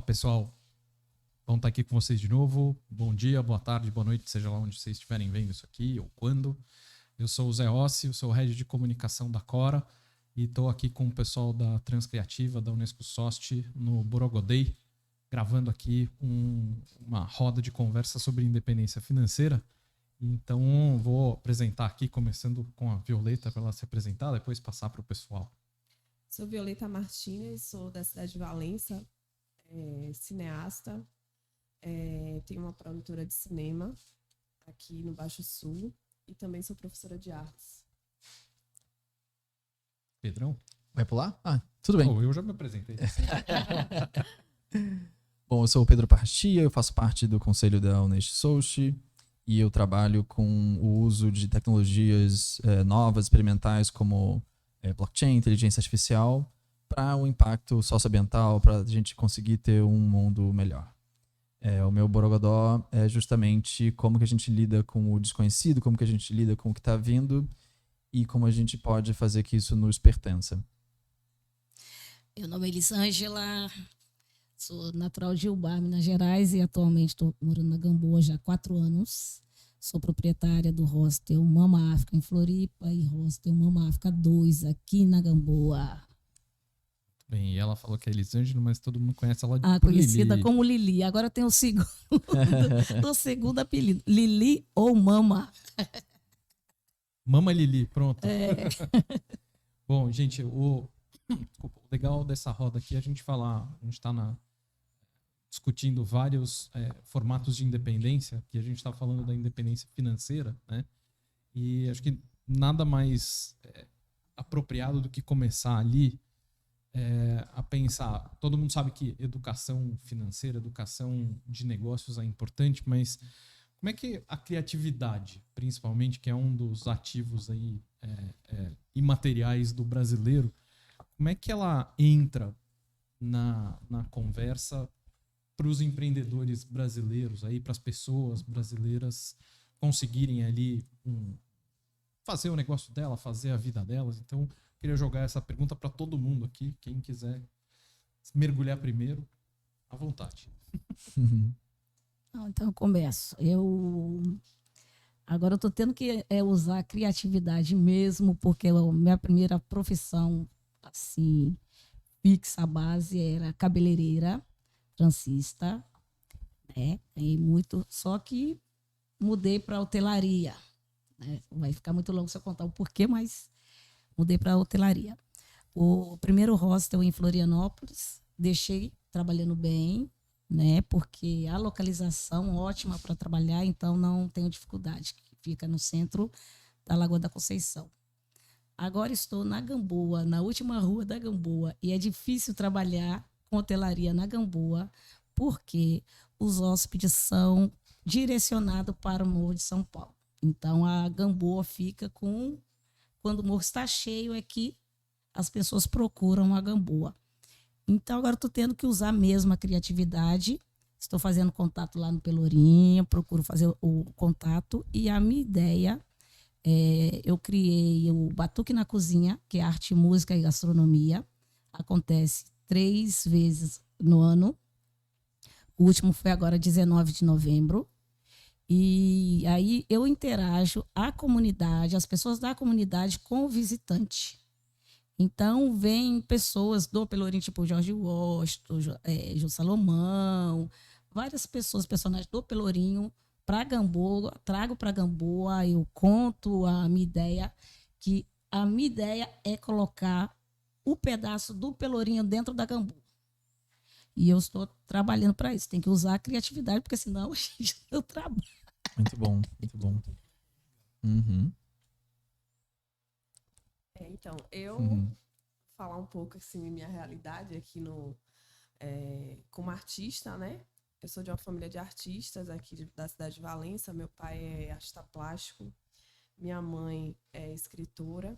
pessoal. Bom estar aqui com vocês de novo. Bom dia, boa tarde, boa noite, seja lá onde vocês estiverem vendo isso aqui ou quando. Eu sou o Zé Rossi, eu sou o Head de Comunicação da Cora e estou aqui com o pessoal da Transcriativa, da Unesco Sost, no Borogodei, gravando aqui uma roda de conversa sobre independência financeira. Então, vou apresentar aqui, começando com a Violeta, para ela se apresentar, depois passar para o pessoal. Sou Violeta Martínez, sou da cidade de Valença, cineasta, tenho uma produtora de cinema aqui no Baixo Sul e também sou professora de artes. Pedrão? Vai pular? Tudo bem. Eu já me apresentei. Bom, eu sou o Pedro Partia, eu faço parte do conselho da Unesco Sost e eu trabalho com o uso de tecnologias novas, experimentais, como blockchain, inteligência artificial, para o impacto socioambiental, para a gente conseguir ter um mundo melhor. O meu borogodó é justamente como que a gente lida com o desconhecido, como que a gente lida com o que está vindo e como a gente pode fazer que isso nos pertença. Meu nome é Elisângela, sou natural de Ubá, Minas Gerais, e atualmente estou morando na Gamboa já há 4 anos. Sou proprietária do hostel Mama África em Floripa e hostel Mama África 2 aqui na Gamboa. Bem, e ela falou que é Elisângela, mas todo mundo conhece ela por conhecida Lili. como Lili. Agora tem o segundo apelido, Lili ou Mama. Mama Lili, pronto. Bom, gente, o legal dessa roda aqui é a gente está discutindo vários formatos de independência, que a gente está falando da independência financeira, né? E acho que nada mais apropriado do que começar ali a pensar. Todo mundo sabe que educação financeira, educação de negócios é importante, mas como é que a criatividade, principalmente, que é um dos ativos aí, imateriais do brasileiro, como é que ela entra na conversa para os empreendedores brasileiros, para as pessoas brasileiras conseguirem ali fazer o negócio dela, fazer a vida delas? Então, eu queria jogar essa pergunta para todo mundo aqui. Quem quiser mergulhar primeiro, à vontade. Então eu começo. Agora eu estou tendo que usar a criatividade mesmo, porque a minha primeira profissão, assim, fixa, a base, era cabeleireira, transista, né? E muito, só que mudei para hotelaria, né? Vai ficar muito longo se eu contar o porquê, mas mudei para hotelaria. O primeiro hostel em Florianópolis, deixei trabalhando bem, né? Porque a localização ótima para trabalhar, então não tenho dificuldade. Fica no centro da Lagoa da Conceição. Agora estou na Gamboa, na última rua da Gamboa, e é difícil trabalhar com hotelaria na Gamboa, porque os hóspedes são direcionados para o Morro de São Paulo. Então, a Gamboa fica com... Quando o morro está cheio, é que as pessoas procuram a Gamboa. Então, agora estou tendo que usar mesmo a criatividade. Estou fazendo contato lá no Pelourinho, procuro fazer o contato. E a minha ideia, eu criei o Batuque na Cozinha, que é arte, música e gastronomia. Acontece 3 vezes no ano. O último foi agora 19 de novembro. E aí eu interajo a comunidade, as pessoas da comunidade com o visitante. Então, vem pessoas do Pelourinho, tipo Jorge Washington, Jô Salomão, várias pessoas, personagens do Pelourinho, para Gamboa, trago para Gamboa, eu conto a minha ideia, que a minha ideia é colocar o pedaço do Pelourinho dentro da Gamboa. E eu estou trabalhando para isso. Tem que usar a criatividade, porque senão a gente não trabalha. Muito bom, muito bom. Uhum. Então, eu falar um pouco assim minha realidade aqui como artista, né? Eu sou de uma família de artistas aqui da cidade de Valença. Meu pai é artista plástico, minha mãe é escritora.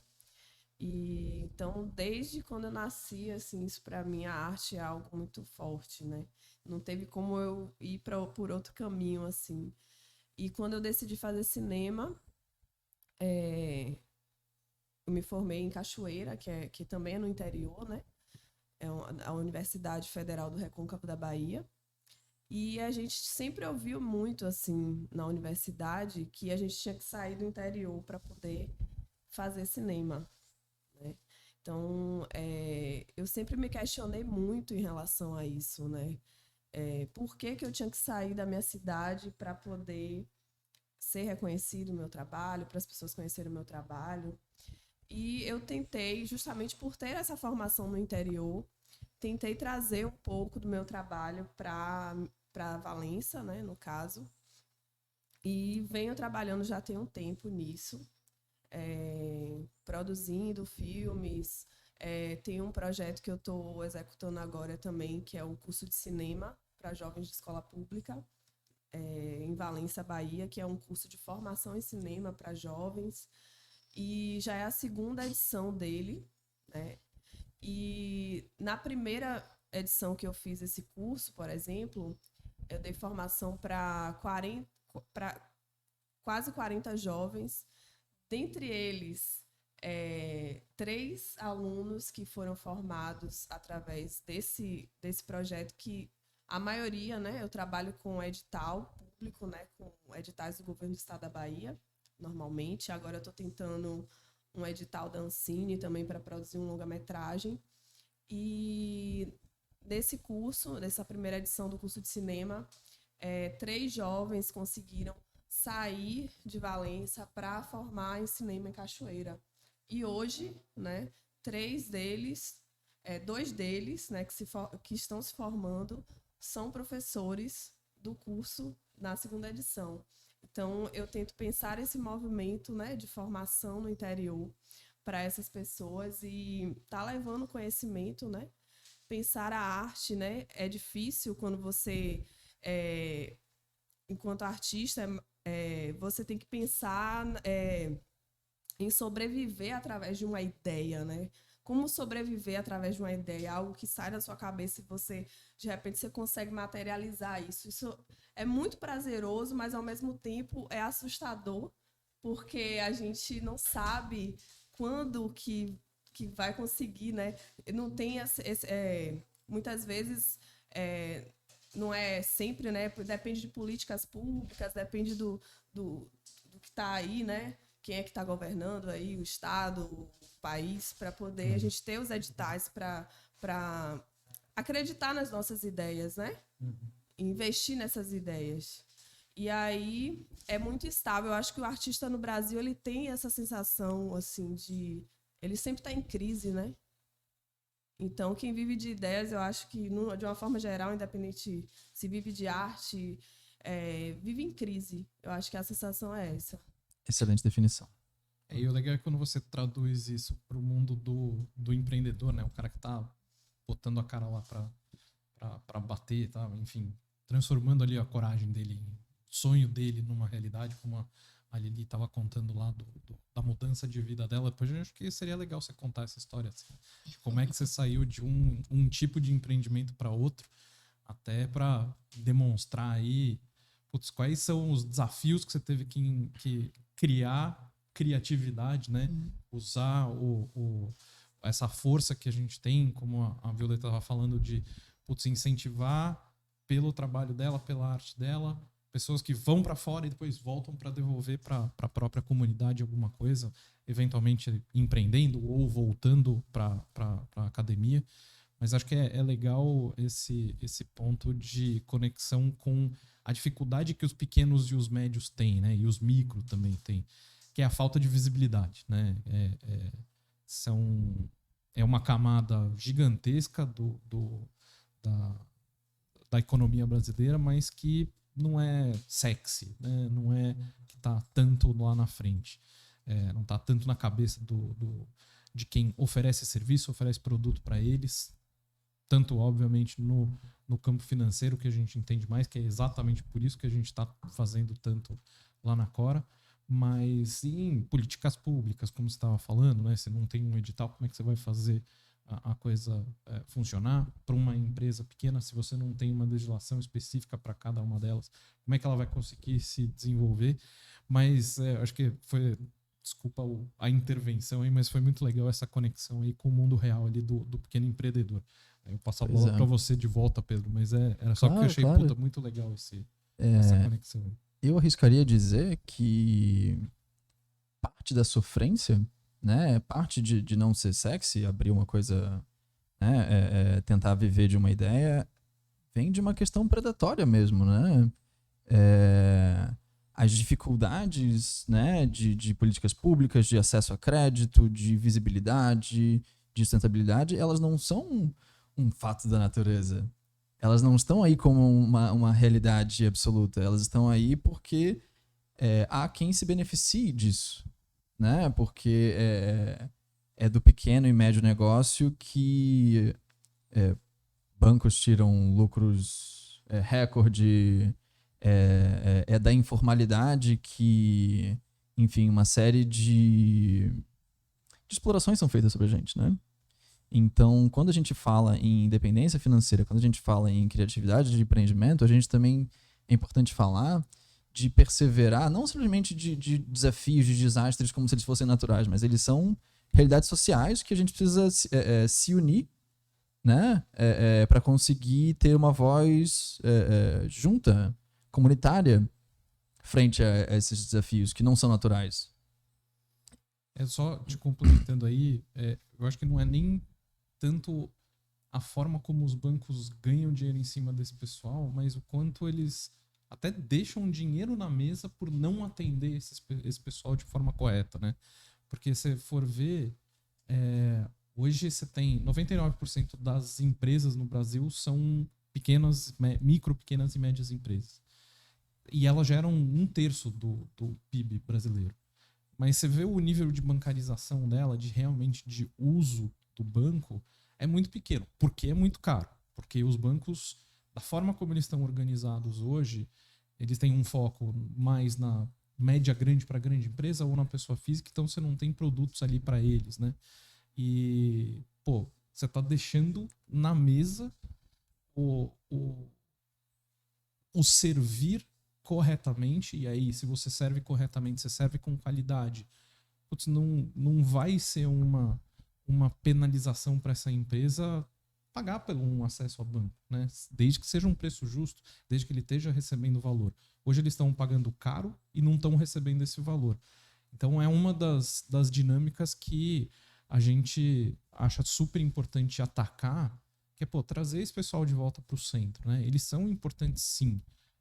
E então, desde quando eu nasci, assim, isso para mim, a arte é algo muito forte, né? Não teve como eu ir por outro caminho, assim. E quando eu decidi fazer cinema, eu me formei em Cachoeira, que também é no interior, né? a Universidade Federal do Recôncavo da Bahia. E a gente sempre ouviu muito, assim, na universidade, que a gente tinha que sair do interior para poder fazer cinema, né? Então, eu sempre me questionei muito em relação a isso, né? Por que eu tinha que sair da minha cidade para poder ser reconhecido o meu trabalho, para as pessoas conhecerem o meu trabalho. E eu tentei, justamente por ter essa formação no interior, tentei trazer um pouco do meu trabalho para Valença, né, no caso. E venho trabalhando já tem um tempo nisso, produzindo filmes. Tem um projeto que eu estou executando agora também, que é o curso de cinema para jovens de escola pública, em Valença, Bahia, que é um curso de formação em cinema para jovens. E já é a 2ª edição dele, né? E na primeira edição que eu fiz esse curso, por exemplo, eu dei formação para quase 40 jovens, dentre eles 3 alunos que foram formados através desse projeto, que a maioria, né, eu trabalho com edital público, né, com editais do governo do estado da Bahia, normalmente. Agora eu estou tentando um edital da Ancine também para produzir um longa-metragem. E nesse curso, nessa primeira edição do curso de cinema, 3 jovens conseguiram sair de Valença para formar em cinema em Cachoeira. E hoje, né, 2 deles, né, que estão se formando, são professores do curso na 2ª edição. Então, eu tento pensar esse movimento, né, de formação no interior para essas pessoas e tá levando conhecimento, né? Pensar a arte, né? É difícil quando você, enquanto artista, você tem que pensar em sobreviver através de uma ideia, né? Como sobreviver através de uma ideia, algo que sai da sua cabeça e você, de repente, você consegue materializar isso. Isso é muito prazeroso, mas, ao mesmo tempo, é assustador, porque a gente não sabe quando que vai conseguir, né? Não tem muitas vezes, não é sempre, né? Depende de políticas públicas, depende do que está aí, né? Quem é que está governando aí, o Estado, o país, para poder a gente ter os editais para acreditar nas nossas ideias, né? Investir nessas ideias. E aí é muito estável. Eu acho que o artista no Brasil, ele tem essa sensação, assim, de... Ele sempre está em crise, né? Então, quem vive de ideias, eu acho que, de uma forma geral, independente se vive de arte, vive em crise. Eu acho que a sensação é essa. Excelente definição. E o legal é quando você traduz isso para o mundo do empreendedor, né? O cara que está botando a cara lá para bater, tá? Enfim, transformando ali a coragem dele, o sonho dele numa realidade, como a Lili estava contando lá da mudança de vida dela. Depois eu acho que seria legal você contar essa história, assim, de como é que você saiu de um tipo de empreendimento para outro, até para demonstrar aí, putz, quais são os desafios que você teve que criar criatividade, né? Usar essa força que a gente tem, como a Violeta estava falando, de incentivar pelo trabalho dela, pela arte dela, pessoas que vão para fora e depois voltam para devolver para a própria comunidade alguma coisa, eventualmente empreendendo ou voltando para a academia. Mas acho que é legal esse ponto de conexão com a dificuldade que os pequenos e os médios têm, né? E os micro também têm, que é a falta de visibilidade, né? É uma camada gigantesca da economia brasileira, mas que não é sexy, né? Não é que está tanto lá na frente. Não está tanto na cabeça de quem oferece serviço, oferece produto para eles. Tanto, obviamente, no campo financeiro, que a gente entende mais, que é exatamente por isso que a gente está fazendo tanto lá na Cora, mas em políticas públicas, como você estava falando, né? Você não tem um edital, como é que você vai fazer a coisa funcionar? Para uma empresa pequena, se você não tem uma legislação específica para cada uma delas, como é que ela vai conseguir se desenvolver? Mas acho que foi... Desculpa a intervenção aí, mas foi muito legal essa conexão aí com o mundo real ali do pequeno empreendedor. Eu passo a bola para você de volta, Pedro, mas era só porque eu achei muito legal essa conexão. Eu arriscaria dizer que parte da sofrência, né, parte de não ser sexy, abrir uma coisa, né, tentar viver de uma ideia, vem de uma questão predatória mesmo, né? As dificuldades, né, de políticas públicas, de acesso a crédito, de visibilidade, de sustentabilidade, elas não são um fato da natureza. Elas não estão aí como uma realidade absoluta. Elas estão aí porque há quem se beneficie disso, né? Porque é do pequeno e médio negócio que bancos tiram lucros recorde, é da informalidade que, enfim, uma série de explorações são feitas sobre a gente, né? Então, quando a gente fala em independência financeira, quando a gente fala em criatividade de empreendimento, a gente também é importante falar de perseverar, não simplesmente de desafios, de desastres como se eles fossem naturais, mas eles são realidades sociais que a gente precisa se unir, né, para conseguir ter uma voz junta, comunitária, frente a esses desafios que não são naturais. Só te complementando aí, eu acho que não é nem tanto a forma como os bancos ganham dinheiro em cima desse pessoal, mas o quanto eles até deixam dinheiro na mesa por não atender esse pessoal de forma correta, né? Porque se for ver, hoje você tem 99% das empresas no Brasil são pequenas e médias empresas. E elas geram 1/3 do PIB brasileiro. Mas você vê o nível de bancarização dela, realmente de uso do banco, é muito pequeno. Porque é muito caro. Porque os bancos, da forma como eles estão organizados hoje, eles têm um foco mais na média grande para grande empresa ou na pessoa física, então você não tem produtos ali para eles, né? E, você está deixando na mesa o servir corretamente, e aí se você serve corretamente, você serve com qualidade, não vai ser uma penalização para essa empresa pagar por um acesso ao banco, né? Desde que seja um preço justo, desde que ele esteja recebendo valor. Hoje eles estão pagando caro e não estão recebendo esse valor. Então é uma das dinâmicas que a gente acha super importante atacar, que é trazer esse pessoal de volta para o centro, né? Eles são importantes, sim.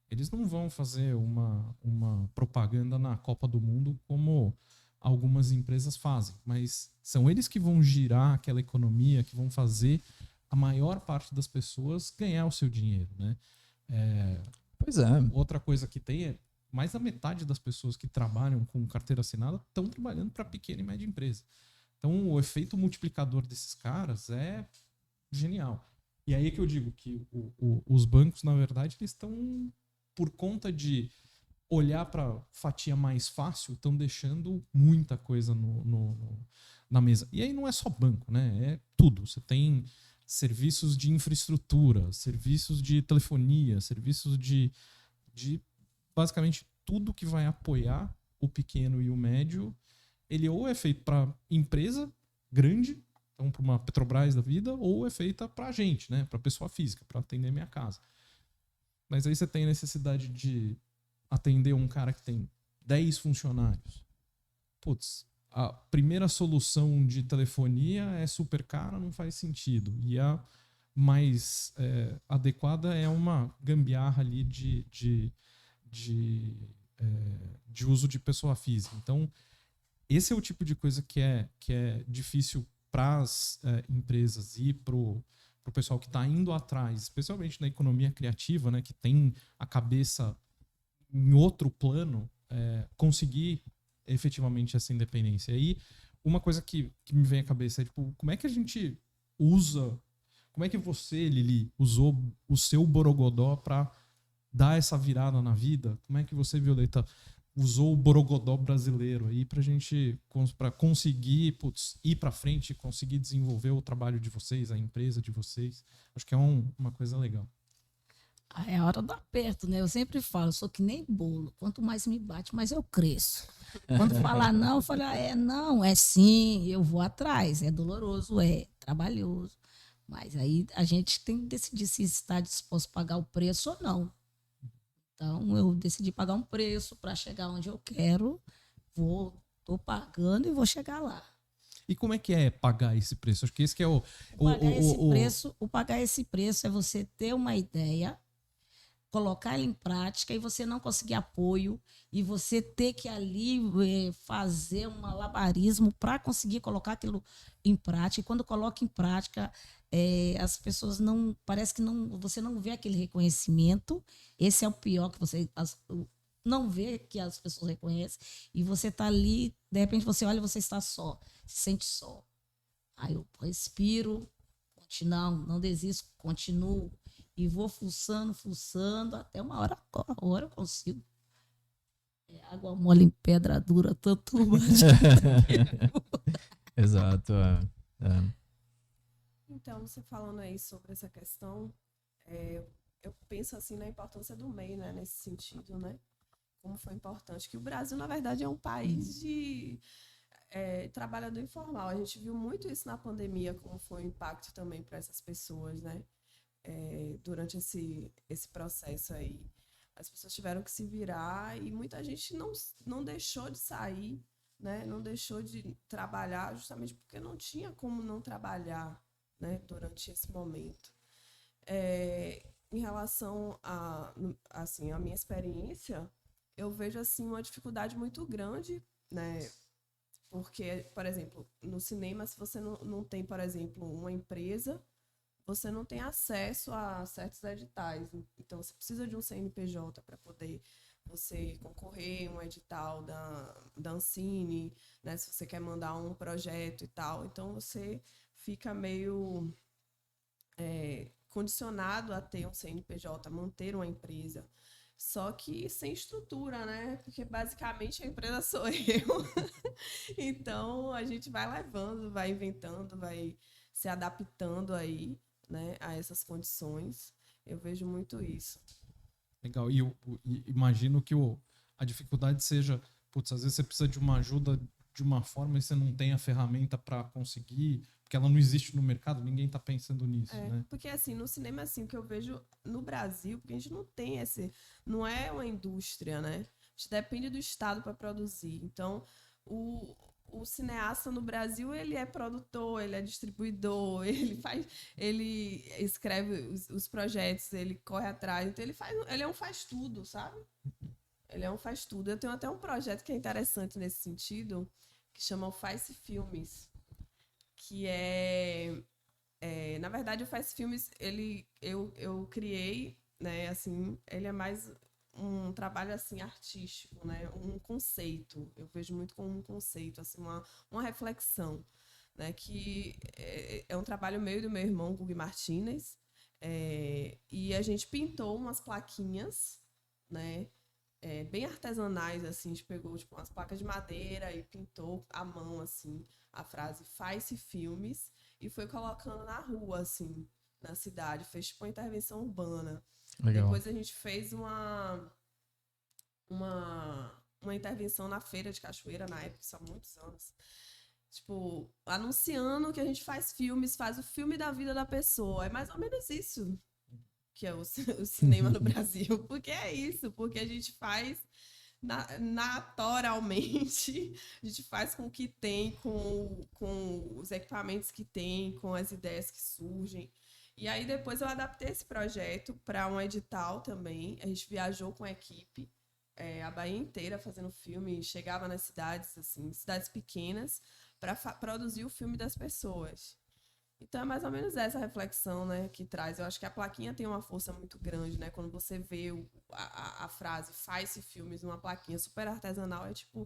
Eles não vão fazer uma propaganda na Copa do Mundo como algumas empresas fazem, mas são eles que vão girar aquela economia, que vão fazer a maior parte das pessoas ganhar o seu dinheiro, né? Pois é. Outra coisa que tem mais da metade das pessoas que trabalham com carteira assinada estão trabalhando para pequena e média empresa. Então, o efeito multiplicador desses caras é genial. E aí que eu digo que os bancos, na verdade, eles estão, por conta de olhar para fatia mais fácil, estão deixando muita coisa na mesa. E aí não é só banco, né? É tudo. Você tem serviços de infraestrutura, serviços de telefonia, serviços de basicamente tudo que vai apoiar o pequeno e o médio. Ele ou é feito para empresa grande, então para uma Petrobras da vida, ou é feita para a gente, né? Para pessoa física, para atender minha casa. Mas aí você tem a necessidade de atender um cara que tem 10 funcionários. A primeira solução de telefonia é super cara, não faz sentido. E a mais adequada é uma gambiarra ali de uso de pessoa física. Então, esse é o tipo de coisa que é difícil para as empresas e para o pessoal que está indo atrás, especialmente na economia criativa, né, que tem a cabeça em outro plano, conseguir efetivamente essa independência. E aí, uma coisa que me vem à cabeça é, como é que a gente usa, como é que você, Lili, usou o seu borogodó para dar essa virada na vida? Como é que você, Violeta, usou o borogodó brasileiro aí para conseguir ir para frente, conseguir desenvolver o trabalho de vocês, a empresa de vocês? Acho que é uma coisa legal. É a hora do aperto, né? Eu sempre falo, eu sou que nem bolo. Quanto mais me bate, mais eu cresço. Quando falar não, eu falo, não, é sim, eu vou atrás. É doloroso, é trabalhoso. Mas aí a gente tem que decidir se está disposto a pagar o preço ou não. Então, eu decidi pagar um preço para chegar onde eu quero. Estou pagando e vou chegar lá. E como é que é pagar esse preço? Acho que esse que é Pagar esse preço é você ter uma ideia, colocar ela em prática e você não conseguir apoio e você ter que ali fazer um malabarismo para conseguir colocar aquilo em prática. E quando coloca em prática, as pessoas não, parece que não, você não vê aquele reconhecimento. Esse é o pior, que você não vê que as pessoas reconhecem e você está ali, de repente você olha e você está só, se sente só. Aí eu respiro, não desisto, continuo. E vou fuçando, até uma hora eu consigo. Água mole em pedra dura, tanto mais. Exato. Então, você falando aí sobre essa questão, eu penso assim na importância do MEI, né, nesse sentido, né? Como foi importante. Que o Brasil, na verdade, é um país de trabalhador informal. A gente viu muito isso na pandemia, como foi o impacto também para essas pessoas, né? Durante esse processo aí. As pessoas tiveram que se virar e muita gente não deixou de sair, né? Não deixou de trabalhar justamente porque não tinha como não trabalhar, né? Durante esse momento. Em relação a minha experiência, eu vejo assim, uma dificuldade muito grande, né? Porque, por exemplo, no cinema, se você não tem, por exemplo, uma empresa, você não tem acesso a certos editais. Então, você precisa de um CNPJ para poder você concorrer um edital da Ancine, né? Se você quer mandar um projeto e tal. Então, você fica meio condicionado a ter um CNPJ, manter uma empresa. Só que sem estrutura, né? Porque basicamente a empresa sou eu. Então, a gente vai levando, vai inventando, vai se adaptando aí, né, a essas condições. Eu vejo muito isso. Legal. E imagino que a dificuldade seja, putz, às vezes você precisa de uma ajuda de uma forma e você não tem a ferramenta para conseguir, porque ela não existe no mercado, ninguém está pensando nisso, né? Porque assim, no cinema, assim, o que eu vejo no Brasil, porque a gente não tem não é uma indústria, né? A gente depende do Estado para produzir. Então, o cineasta no Brasil, ele é produtor, ele é distribuidor, ele escreve os projetos, ele corre atrás, então ele é um faz-tudo, sabe? Ele é um faz-tudo. Eu tenho até um projeto que é interessante nesse sentido, que chama o Faz Filmes, que na verdade, o Faz Filmes, eu criei, né, assim, ele é mais um trabalho, assim, artístico, né, um conceito. Eu vejo muito como um conceito, assim, uma reflexão, né, que é um trabalho meu e do meu irmão, Gugi Martínez, e a gente pintou umas plaquinhas, né, bem artesanais, assim, a gente pegou, tipo, umas placas de madeira e pintou à mão, assim, a frase Faz Filmes, e foi colocando na rua, assim, na cidade. Fez tipo uma intervenção urbana. Legal. Depois a gente fez uma intervenção na feira de Cachoeira, na época, isso há muitos anos. Tipo, anunciando que a gente faz filmes, faz o filme da vida da pessoa. É mais ou menos isso que é o cinema no Brasil. Porque é isso, porque a gente faz naturalmente, a gente faz com o que tem, com os equipamentos que tem, com as ideias que surgem. E aí depois eu adaptei esse projeto para um edital também. A gente viajou com a equipe, a Bahia inteira fazendo filme, chegava nas cidades, assim, cidades pequenas, para produzir o filme das pessoas. Então é mais ou menos essa reflexão, né, que traz. Eu acho que a plaquinha tem uma força muito grande, né? Quando você vê a frase Faz-se Filmes numa plaquinha super artesanal, é tipo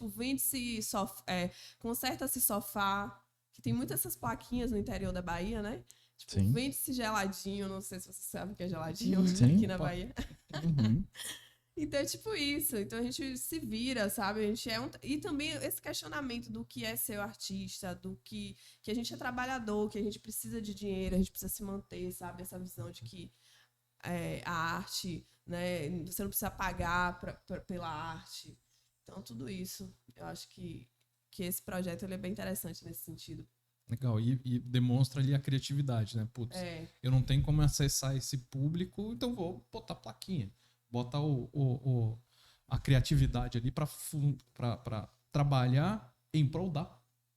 vende-se conserta-se sofá, que tem muitas essas plaquinhas no interior da Bahia, né? Tipo, vende-se geladinho, não sei se você sabe o que é geladinho aqui na Bahia. Uhum. Então é tipo isso. Então a gente se vira, sabe? A gente e também esse questionamento do que é ser artista, do que a gente é trabalhador, que a gente precisa de dinheiro, a gente precisa se manter, sabe? Essa visão de que a arte, né? Você não precisa pagar pela arte. Então tudo isso. Eu acho que esse projeto ele é bem interessante nesse sentido. Legal, e demonstra ali a criatividade, né? Putz, eu não tenho como acessar esse público, então vou botar plaquinha. Botar a criatividade ali para trabalhar em prol da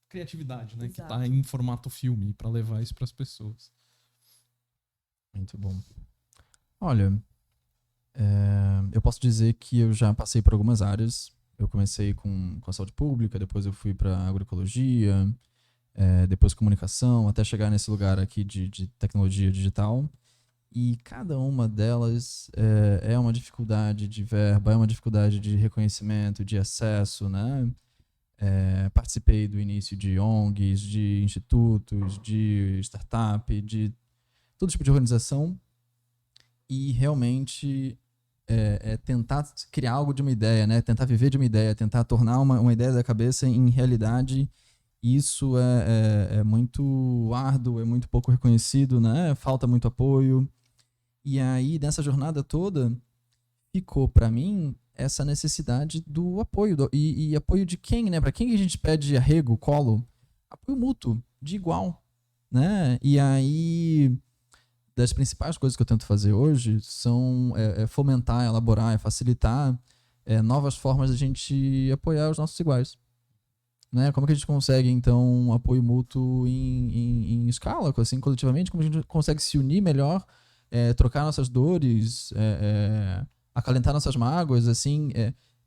criatividade, né? Exato. Que tá em formato filme, para levar isso para as pessoas. Muito bom. Olha, eu posso dizer que eu já passei por algumas áreas. Eu comecei com a saúde pública, depois eu fui para agroecologia, depois comunicação, até chegar nesse lugar aqui de tecnologia digital. E cada uma delas é uma dificuldade de verba, é uma dificuldade de reconhecimento, de acesso, né? Participei do início de ONGs, de institutos, de startup, de todo tipo de organização. E realmente tentar criar algo de uma ideia, né? Tentar viver de uma ideia, tentar tornar uma ideia da cabeça em realidade. Isso é muito árduo, é muito pouco reconhecido, né? Falta muito apoio. E aí, nessa jornada toda, ficou para mim essa necessidade do apoio. E apoio de quem, né? Para quem a gente pede arrego, colo? Apoio mútuo, de igual, né? E aí, das principais coisas que eu tento fazer hoje são fomentar, elaborar, facilitar novas formas de a gente apoiar os nossos iguais. Né? Como que a gente consegue, então, um apoio mútuo em escala, assim, coletivamente? Como a gente consegue se unir melhor, trocar nossas dores, acalentar nossas mágoas, assim?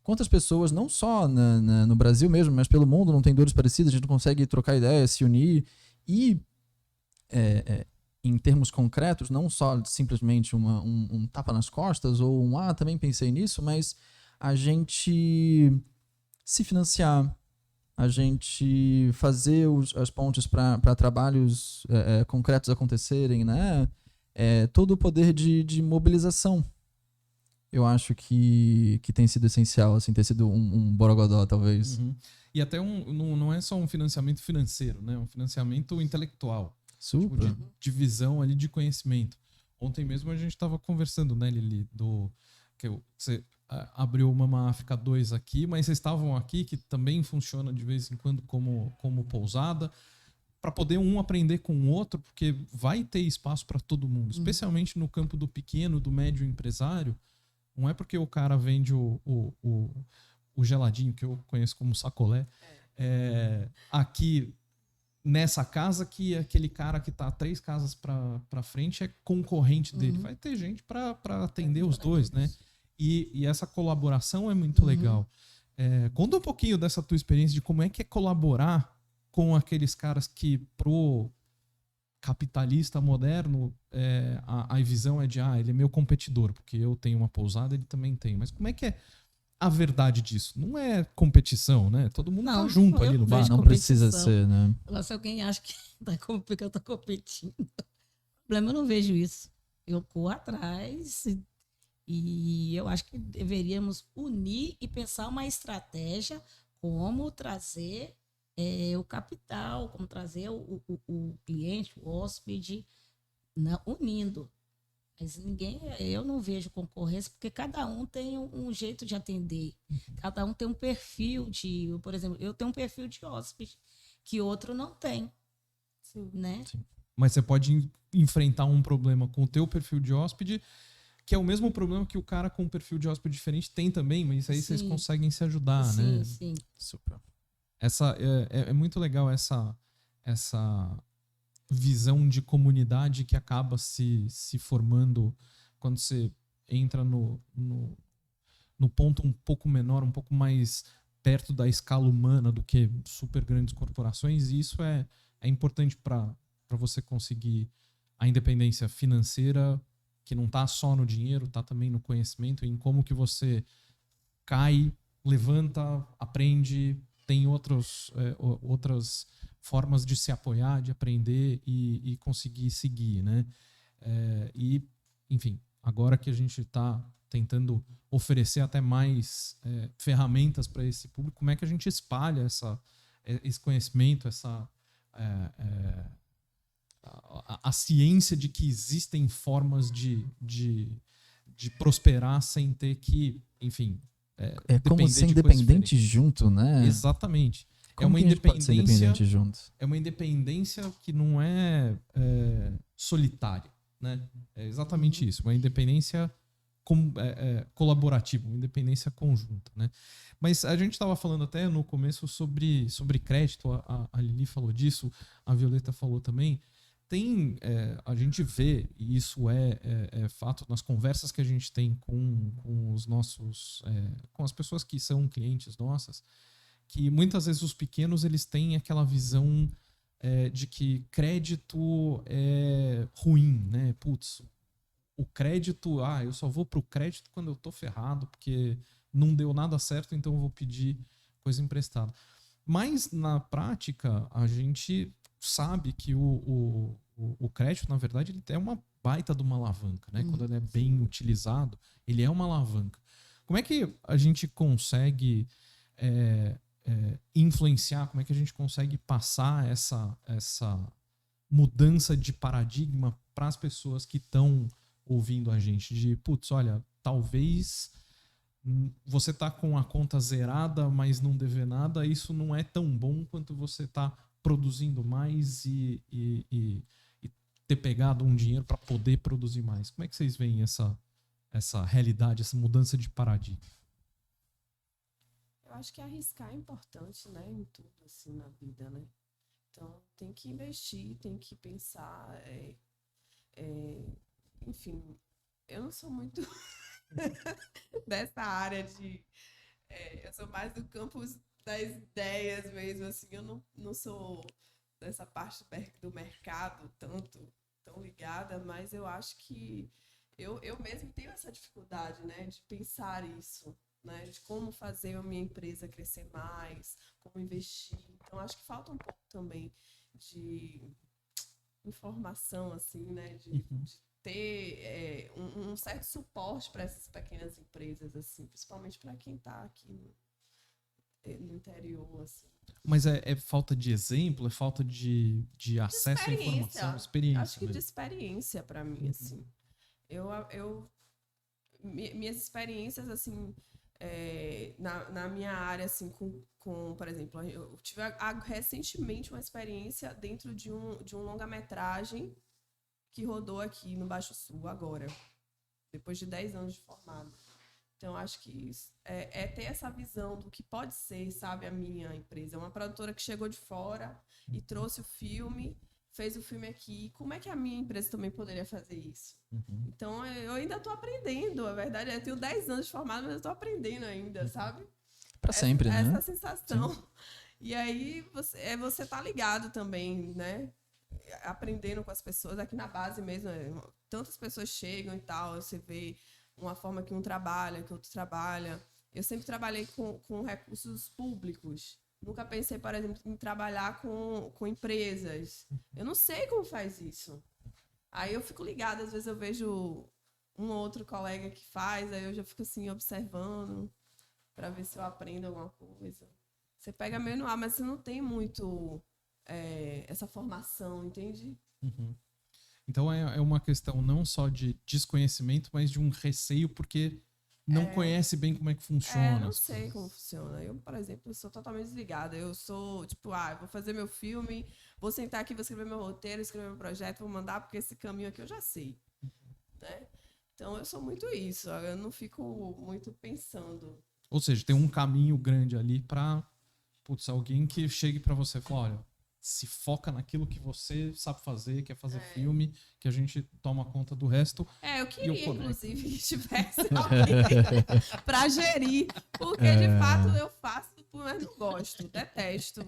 Quantas pessoas, não só no Brasil mesmo, mas pelo mundo, não tem dores parecidas? A gente não consegue trocar ideias, se unir e, em termos concretos, não só simplesmente um tapa nas costas ou também pensei nisso, mas a gente se financiar, a gente fazer as pontes para trabalhos concretos acontecerem, né? Todo o poder de mobilização. Eu acho que tem sido essencial, assim, ter sido um borogodó, talvez. Uhum. E até não é só um financiamento financeiro, né? Um financiamento intelectual. Super. Tipo, de divisão ali de conhecimento. Ontem mesmo a gente estava conversando, né, Lili, que você abriu o Mama África 2 aqui, mas vocês estavam aqui, que também funciona de vez em quando como pousada, para poder um aprender com o outro, porque vai ter espaço para todo mundo, especialmente no campo do pequeno, do médio empresário. Não é porque o cara vende o geladinho, que eu conheço como sacolé, aqui nessa casa, que aquele cara que está 3 casas para frente é concorrente dele. Vai ter gente para atender os dois, né? E essa colaboração é muito legal. Conta um pouquinho dessa tua experiência de como é que é colaborar com aqueles caras que, pro capitalista moderno, a visão é de ele é meu competidor, porque eu tenho uma pousada, ele também tem. Mas como é que é a verdade disso? Não é competição, né? Todo mundo tá junto ali no bar. Não precisa ser, né? Agora, se alguém acha que eu tô competindo, problema, eu não vejo isso. Eu corro atrás e eu acho que deveríamos unir e pensar uma estratégia como trazer o capital, como trazer o cliente, o hóspede, unindo. Mas eu não vejo concorrência, porque cada um tem um jeito de atender. Cada um tem um perfil por exemplo, eu tenho um perfil de hóspede que outro não tem. Sim. Né? Sim. Mas você pode enfrentar um problema com o teu perfil de hóspede, que é o mesmo problema que o cara com um perfil de hóspede diferente tem também, mas aí vocês conseguem se ajudar, né? Sim. Super. É muito legal essa visão de comunidade que acaba se formando quando você entra no ponto um pouco menor, um pouco mais perto da escala humana do que super grandes corporações, e isso é importante para você conseguir a independência financeira, que não está só no dinheiro, está também no conhecimento, em como que você cai, levanta, aprende, tem outras formas de se apoiar, de aprender e conseguir seguir, né? E, enfim, agora que a gente está tentando oferecer até mais ferramentas para esse público, como é que a gente espalha esse conhecimento, a ciência de que existem formas de prosperar sem ter que, enfim, como ser independente junto, né? Exatamente. Como uma que a gente pode ser independência independente juntos? É uma independência que não é, solitária, né? É exatamente isso, uma independência colaborativa, uma independência conjunta, né? Mas a gente estava falando até no começo sobre crédito, a Lili falou disso, a Violeta falou também. A gente vê, e isso é fato, nas conversas que a gente tem com os nossos, com as pessoas que são clientes nossas, que muitas vezes os pequenos eles têm aquela visão de que crédito é ruim, né? Putz, o crédito, eu só vou pro crédito quando eu tô ferrado, porque não deu nada certo, então eu vou pedir coisa emprestada. Mas, na prática, a gente sabe que o crédito, na verdade, ele é uma baita de uma alavanca, né? Quando ele é bem utilizado, ele é uma alavanca. Como é que a gente consegue influenciar, como é que a gente consegue passar essa mudança de paradigma para as pessoas que estão ouvindo a gente? De, putz, olha, talvez você tá com a conta zerada, mas não dever nada, isso não é tão bom quanto você tá produzindo mais e ter pegado um dinheiro para poder produzir mais. Como é que vocês veem essa realidade, essa mudança de paradigma? Eu acho que arriscar é importante, né, em tudo, assim, na vida, né? Então, tem que investir, tem que pensar, enfim, eu não sou muito dessa área de... eu sou mais do campo das ideias mesmo, assim, eu não sou dessa parte do mercado tão ligada, mas eu acho que eu mesmo tenho essa dificuldade, né, de pensar isso, né, de como fazer a minha empresa crescer mais, como investir. Então, acho que falta um pouco também de informação, assim, né, de ter um certo suporte para essas pequenas empresas, assim, principalmente para quem está aqui no interior, assim. Mas é falta de exemplo, é falta de acesso à informação, experiência. Acho que de experiência para mim, assim. Minhas experiências, assim, na minha área, assim, por exemplo, eu tive recentemente uma experiência dentro de um longa-metragem que rodou aqui no Baixo Sul agora, depois de 10 anos de formado. Então, acho que ter essa visão do que pode ser, sabe, a minha empresa. É uma produtora que chegou de fora e trouxe o filme, fez o filme aqui. Como é que a minha empresa também poderia fazer isso? Então, eu ainda estou aprendendo, a verdade. Eu tenho 10 anos de formado, mas eu estou aprendendo ainda, sabe? Para sempre, né? Essa sensação. Sim. E aí, você tá ligado também, né? Aprendendo com as pessoas. Aqui na base mesmo, tantas pessoas chegam e tal, você vê uma forma que um trabalha, que outro trabalha. Eu sempre trabalhei com recursos públicos. Nunca pensei, por exemplo, em trabalhar com empresas. Eu não sei como faz isso. Aí eu fico ligada, às vezes eu vejo um ou outro colega que faz, aí eu já fico assim, observando, para ver se eu aprendo alguma coisa. Você pega meio no ar, mas você não tem muito essa formação, entende? Então é uma questão não só de desconhecimento, mas de um receio, porque não conhece bem como é que funciona. Não sei como funciona. Eu, por exemplo, sou totalmente desligada. Eu sou, tipo, eu vou fazer meu filme, vou sentar aqui, vou escrever meu roteiro, escrever meu projeto, vou mandar, porque esse caminho aqui eu já sei. Né? Então, eu sou muito isso. Eu não fico muito pensando. Ou seja, tem um caminho grande ali para alguém que chegue para você e fale, olha, se foca naquilo que você sabe fazer, quer fazer filme, que a gente toma conta do resto. Eu queria, inclusive, que tivesse alguém pra gerir, porque de fato eu faço, mas não gosto, detesto.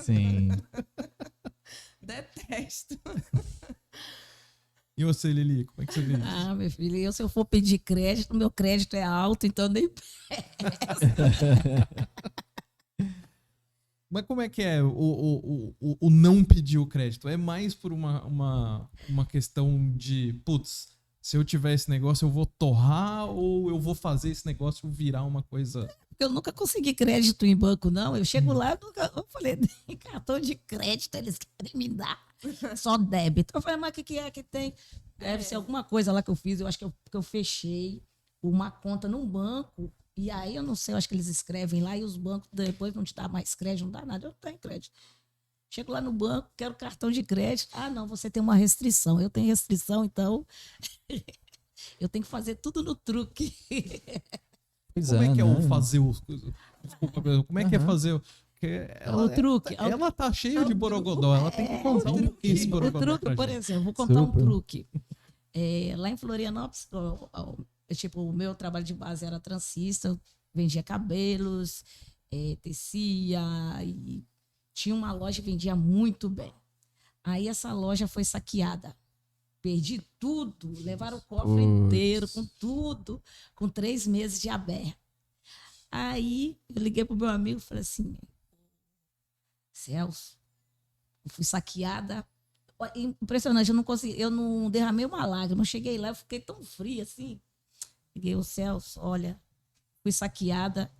Sim. Detesto. E você, Lili, como é que você vê isso? Meu filho, se eu for pedir crédito, meu crédito é alto, então nem peço. Mas como é que é o não pedir o crédito? É mais por uma questão de, putz, se eu tiver esse negócio eu vou torrar ou eu vou fazer esse negócio virar uma coisa... Eu nunca consegui crédito em banco, não. Eu chego lá, eu falei, cartão de crédito, eles querem me dar só débito. Eu falei, mas o que é que tem? Deve ser alguma coisa lá que eu fiz, eu acho que eu fechei uma conta num banco E aí, eu não sei, eu acho que eles escrevem lá e os bancos depois não te dá mais crédito, não dá nada. Eu tenho crédito. Chego lá no banco, quero cartão de crédito. Ah, não, você tem uma restrição. Eu tenho restrição, então eu tenho que fazer tudo no truque. Pois Como é que é o né? fazer o... Desculpa, como é que é fazer o... O truque. Ela tá cheia de borogodó, ela tem que contar um pouquinho esse O borogodó truque, pra por gente. exemplo, vou contar Super. um truque. Lá em Florianópolis, tipo, o meu trabalho de base era transista, eu vendia cabelos, tecia, e tinha uma loja que vendia muito bem. Aí essa loja foi saqueada. Perdi tudo, levaram o cofre inteiro, com tudo, com 3 meses de aberto. Aí eu liguei pro meu amigo e falei assim, Celso, eu fui saqueada. Impressionante, eu não derramei uma lágrima. Eu cheguei lá, eu fiquei tão fria assim. Liguei, o Celso, olha, fui saqueada.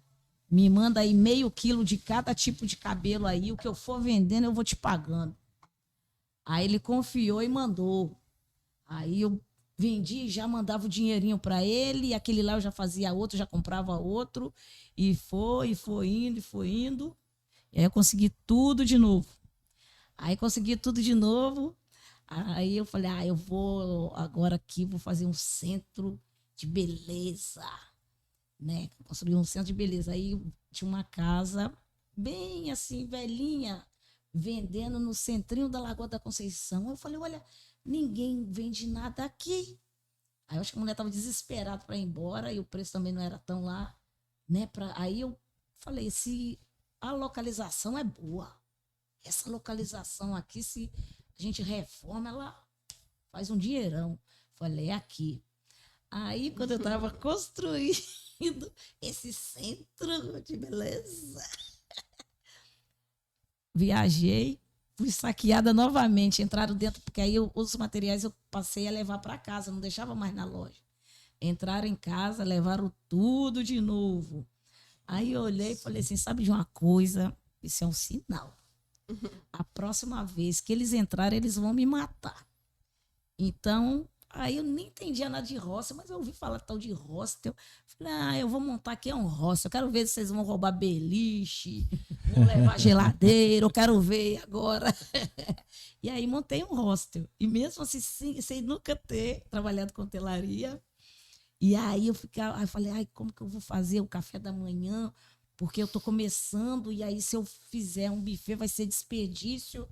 Me manda aí meio quilo de cada tipo de cabelo aí. O que eu for vendendo, eu vou te pagando. Aí ele confiou e mandou. Aí eu vendi e já mandava o dinheirinho para ele. E aquele lá eu já fazia outro, já comprava outro. E foi indo, e foi indo. E aí eu consegui tudo de novo. Aí consegui tudo de novo. Aí eu falei, eu vou agora aqui, vou fazer um centro de beleza, né? Construí um centro de beleza. Aí tinha uma casa bem assim, velhinha, vendendo no centrinho da Lagoa da Conceição. Eu falei, olha, ninguém vende nada aqui. Aí eu acho que a mulher estava desesperada para ir embora e o preço também não era tão lá, né? Aí eu falei, se a localização é boa, essa localização aqui, se a gente reforma, ela faz um dinheirão. Falei, aqui. Aí, quando eu estava construindo esse centro de beleza, viajei, fui saqueada novamente. Entraram dentro, porque aí os materiais eu passei a levar para casa, não deixava mais na loja. Entraram em casa, levaram tudo de novo. Aí eu olhei e falei assim, sabe de uma coisa? Isso é um sinal. A próxima vez que eles entrarem, eles vão me matar. Então, aí eu nem entendia nada de hostel, mas eu ouvi falar tal de hostel. Falei, eu vou montar aqui um hostel. Eu quero ver se vocês vão roubar beliche, vão levar geladeira, eu quero ver agora. E aí montei um hostel. E mesmo assim, sem nunca ter trabalhado com hotelaria. E aí eu falei, como que eu vou fazer o café da manhã? Porque eu estou começando, e aí se eu fizer um buffet vai ser desperdício,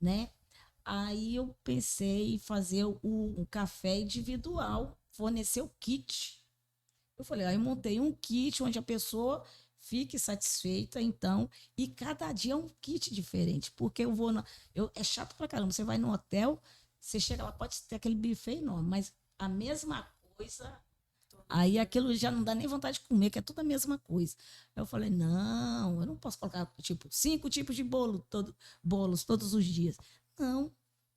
né? Aí eu pensei em fazer um café individual, fornecer o kit. Eu falei, aí eu montei um kit onde a pessoa fique satisfeita, então, e cada dia é um kit diferente, porque é chato pra caramba, você vai no hotel, você chega lá, pode ter aquele buffet enorme, mas a mesma coisa... Aí aquilo já não dá nem vontade de comer, que é tudo a mesma coisa. Aí eu falei, não, eu não posso colocar, 5 tipos de bolos todos os dias. Não,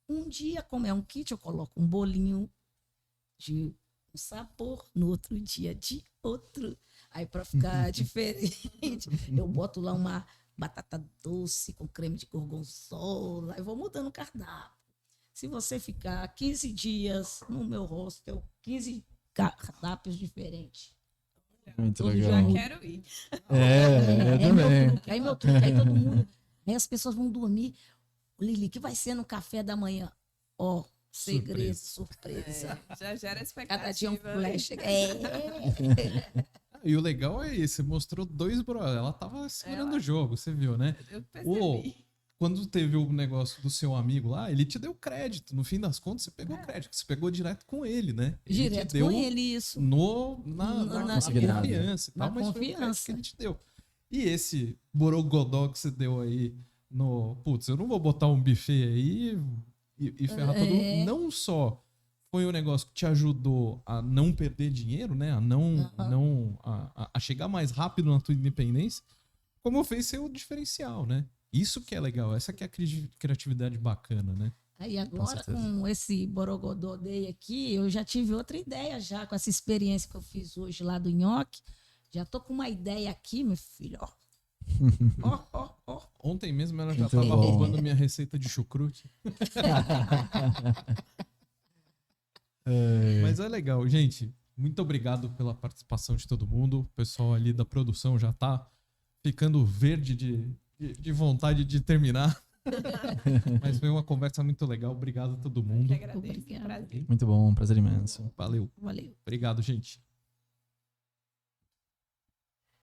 um dia, como é um kit, eu coloco um bolinho de um sabor, no outro dia de outro. Aí para ficar diferente, eu boto lá uma batata doce com creme de gorgonzola, aí vou mudando o cardápio. Se você ficar 15 dias no meu hostel, 15 cardápios diferentes. Muito Eu legal. já quero ir. Eu também. Aí meu truque, aí todo mundo, aí as pessoas vão dormir. Lili, que vai ser no café da manhã? Segredo, surpresa. Já gera expectativa. Cada dia um flash. E o legal é isso, você mostrou 2 brothers. Ela tava segurando o jogo, você viu, né? Eu percebi. Quando teve o negócio do seu amigo lá, ele te deu crédito. No fim das contas, você pegou crédito. Você pegou direto com ele, né? Ele Direto com ele, isso. Na confiança e tal, mas foi o crédito que ele te deu. E esse borogodó que você deu aí no... Putz, eu não vou botar um buffet aí e ferrar todo mundo. Não só foi um negócio que te ajudou a não perder dinheiro, né? A chegar mais rápido na tua independência, como fez ser o diferencial, né? Isso que é legal, essa que é a criatividade bacana, né? Aí agora, com esse Borogodó Day aqui, eu já tive outra ideia já, com essa experiência que eu fiz hoje lá do nhoque. Já tô com uma ideia aqui, meu filho, Ontem mesmo ela já tava roubando minha receita de chucrute. Mas é legal, gente. Muito obrigado pela participação de todo mundo. O pessoal ali da produção já tá ficando verde de vontade de terminar. Mas foi uma conversa muito legal. Obrigado a todo mundo. Eu que agradeço. Obrigada. Prazer. Muito bom, prazer imenso. Valeu. Valeu. Obrigado, gente.